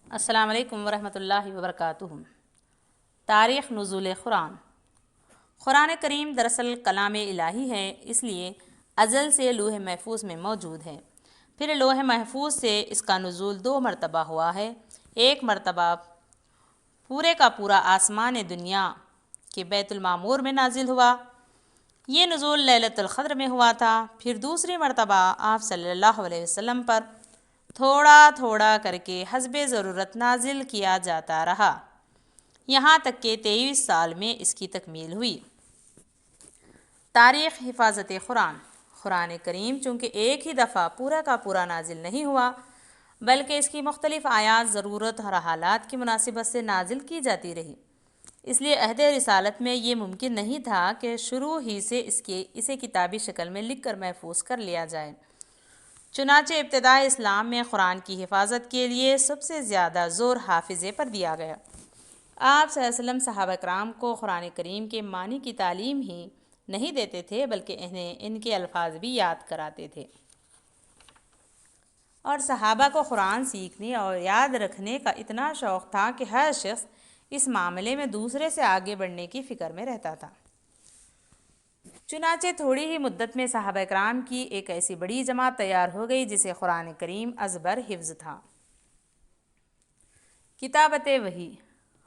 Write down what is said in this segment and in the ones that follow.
السلام علیکم ورحمۃ اللہ وبرکاتہ۔ تاریخ نزول قرآن۔ قرآن کریم دراصل کلام الہی ہے، اس لیے ازل سے لوح محفوظ میں موجود ہے۔ پھر لوح محفوظ سے اس کا نزول 2 مرتبہ ہوا ہے۔ ایک مرتبہ پورے کا پورا آسمان دنیا کے بیت المعمور میں نازل ہوا، یہ نزول لیلۃ القدر میں ہوا تھا۔ پھر دوسری مرتبہ آپ صلی اللہ علیہ وسلم پر تھوڑا تھوڑا کر کے حسب ضرورت نازل کیا جاتا رہا، یہاں تک کہ 23 سال میں اس کی تکمیل ہوئی۔ تاریخ حفاظت قرآن۔ قرآن کریم چونکہ ایک ہی دفعہ پورا کا پورا نازل نہیں ہوا، بلکہ اس کی مختلف آیات ضرورت اور حالات کی مناسبت سے نازل کی جاتی رہی، اس لیے عہد رسالت میں یہ ممکن نہیں تھا کہ شروع ہی سے اسے کتابی شکل میں لکھ کر محفوظ کر لیا جائے۔ چنانچہ ابتدائے اسلام میں قرآن کی حفاظت کے لیے سب سے زیادہ زور حافظے پر دیا گیا۔ آپ صلی اللہ علیہ وسلم صحابہ کرام کو قرآن کریم کے معنی کی تعلیم ہی نہیں دیتے تھے، بلکہ انہیں ان کے الفاظ بھی یاد کراتے تھے، اور صحابہ کو قرآن سیکھنے اور یاد رکھنے کا اتنا شوق تھا کہ ہر شخص اس معاملے میں دوسرے سے آگے بڑھنے کی فکر میں رہتا تھا۔ چنانچہ تھوڑی ہی مدت میں صحابہ کرام کی ایک ایسی بڑی جماعت تیار ہو گئی جسے قرآن کریم ازبر حفظ تھا۔ کتابت وحی۔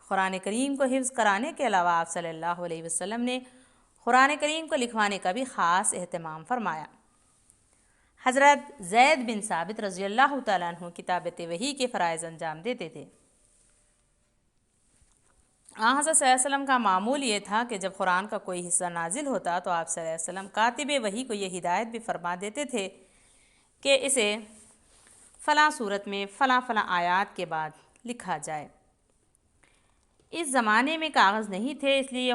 قرآن کریم کو حفظ کرانے کے علاوہ آپ صلی اللہ علیہ وسلم نے قرآن کریم کو لکھوانے کا بھی خاص اہتمام فرمایا۔ حضرت زید بن ثابت رضی اللہ تعالیٰ عنہ کتابت وحی کے فرائض انجام دیتے تھے۔ حضرت صلی اللہ علیہ وسلم کا معمول یہ تھا کہ جب قرآن کا کوئی حصہ نازل ہوتا تو آپ صلی اللہ علیہ وسلم کاتب وحی کو یہ ہدایت بھی فرما دیتے تھے کہ اسے فلاں صورت میں فلاں فلاں آیات کے بعد لکھا جائے۔ اس زمانے میں کاغذ نہیں تھے، اس لیے یہ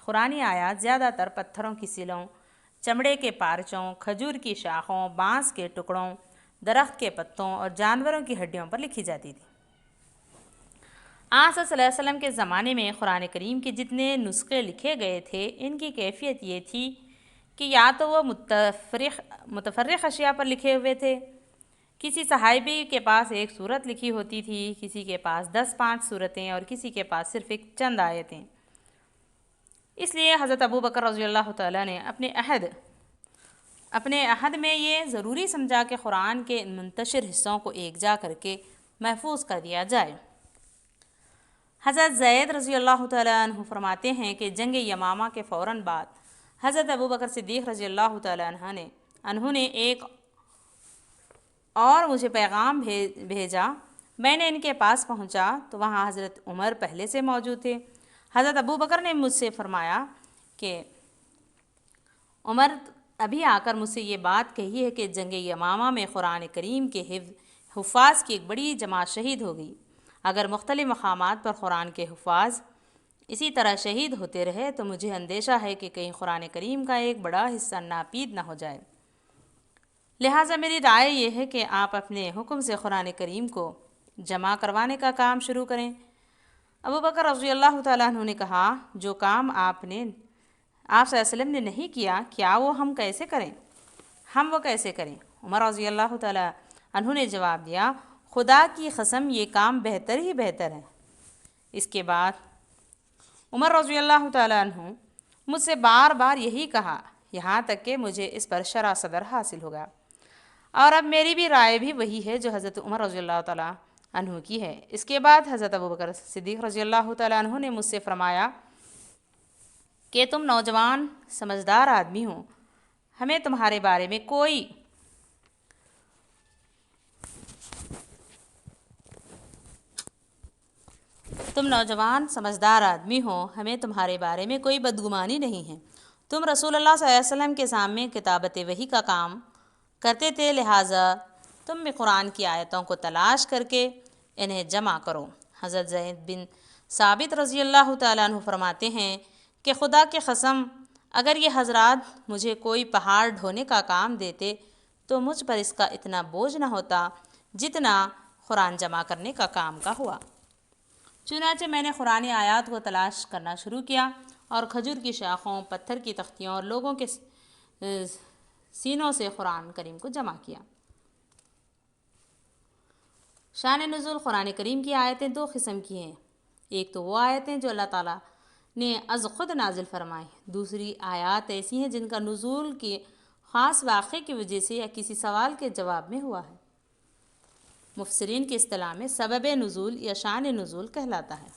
قرآنی آیات زیادہ تر پتھروں کی سلوں، چمڑے کے پارچوں، کھجور کی شاخوں، بانس کے ٹکڑوں، درخت کے پتوں اور جانوروں کی ہڈیوں پر لکھی جاتی تھی۔ آپ صلی اللہ علیہ وسلم کے زمانے میں قرآن کریم کے جتنے نسخے لکھے گئے تھے، ان کی کیفیت یہ تھی کہ یا تو وہ متفرق اشیاء پر لکھے ہوئے تھے، کسی صحابی کے پاس ایک سورت لکھی ہوتی تھی، کسی کے پاس 10-5 سورتیں اور کسی کے پاس صرف ایک چند آیتیں۔ اس لیے حضرت ابو بکر رضی اللہ تعالیٰ نے اپنے عہد میں یہ ضروری سمجھا کہ قرآن کے ان منتشر حصوں کو ایک جا کر کے محفوظ کر دیا جائے۔ حضرت زید رضی اللہ تعالیٰ عنہ فرماتے ہیں کہ جنگ یمامہ کے فوراً بعد حضرت ابو بکر صدیق رضی اللہ تعالیٰ عنہ نے ایک اور مجھے پیغام بھیجا۔ میں نے ان کے پاس پہنچا تو وہاں حضرت عمر پہلے سے موجود تھے۔ حضرت ابو بکر نے مجھ سے فرمایا کہ عمر ابھی آ کر مجھ سے یہ بات کہی ہے کہ جنگ یمامہ میں قرآن کریم کے حفاظ کی ایک بڑی جماعت شہید ہو گئی۔ اگر مختلف مقامات پر قرآن کے حفاظ اسی طرح شہید ہوتے رہے تو مجھے اندیشہ ہے کہ کہیں قرآن کریم کا ایک بڑا حصہ ناپید نہ ہو جائے، لہٰذا میری رائے یہ ہے کہ آپ اپنے حکم سے قرآن کریم کو جمع کروانے کا کام شروع کریں۔ ابو بکر رضی اللہ تعالیٰ عنہ نے کہا، جو کام آپ صلی اللہ علیہ وسلم نے نہیں کیا، کیا وہ ہم کیسے کریں؟ عمر رضی اللہ تعالیٰ عنہ نے جواب دیا، خدا کی قسم یہ کام بہتر ہی بہتر ہے۔ اس کے بعد عمر رضی اللہ تعالیٰ عنہ مجھ سے بار بار یہی کہا، یہاں تک کہ مجھے اس پر شرح صدر حاصل ہو گیا، اور اب میری بھی رائے بھی وہی ہے جو حضرت عمر رضی اللہ تعالیٰ عنہ کی ہے۔ اس کے بعد حضرت ابو بکر صدیق رضی اللہ تعالیٰ عنہ نے مجھ سے فرمایا کہ تم نوجوان سمجھدار آدمی ہو، ہمیں تمہارے بارے میں کوئی بدگمانی نہیں ہے۔ تم رسول اللہ صلی اللہ علیہ وسلم کے سامنے کتابت وحی کا کام کرتے تھے، لہٰذا تم بھی قرآن کی آیتوں کو تلاش کر کے انہیں جمع کرو۔ حضرت زید بن ثابت رضی اللہ تعالیٰ عنہ فرماتے ہیں کہ خدا کی قسم اگر یہ حضرات مجھے کوئی پہاڑ ڈھونے کا کام دیتے تو مجھ پر اس کا اتنا بوجھ نہ ہوتا جتنا قرآن جمع کرنے کا کام کا ہوا۔ چنانچہ میں نے قرآنی آیات کو تلاش کرنا شروع کیا اور کھجور کی شاخوں، پتھر کی تختیوں اور لوگوں کے سینوں سے قرآن کریم کو جمع کیا۔ شان نزول قرآن کریم کی آیتیں دو قسم کی ہیں، ایک تو وہ آیتیں جو اللہ تعالیٰ نے از خود نازل فرمائیں، دوسری آیات ایسی ہیں جن کا نزول کے خاص واقعے کی وجہ سے یا کسی سوال کے جواب میں ہوا ہے۔ مفسرین کی اصطلاح میں سبب نزول یا شان نزول کہلاتا ہے۔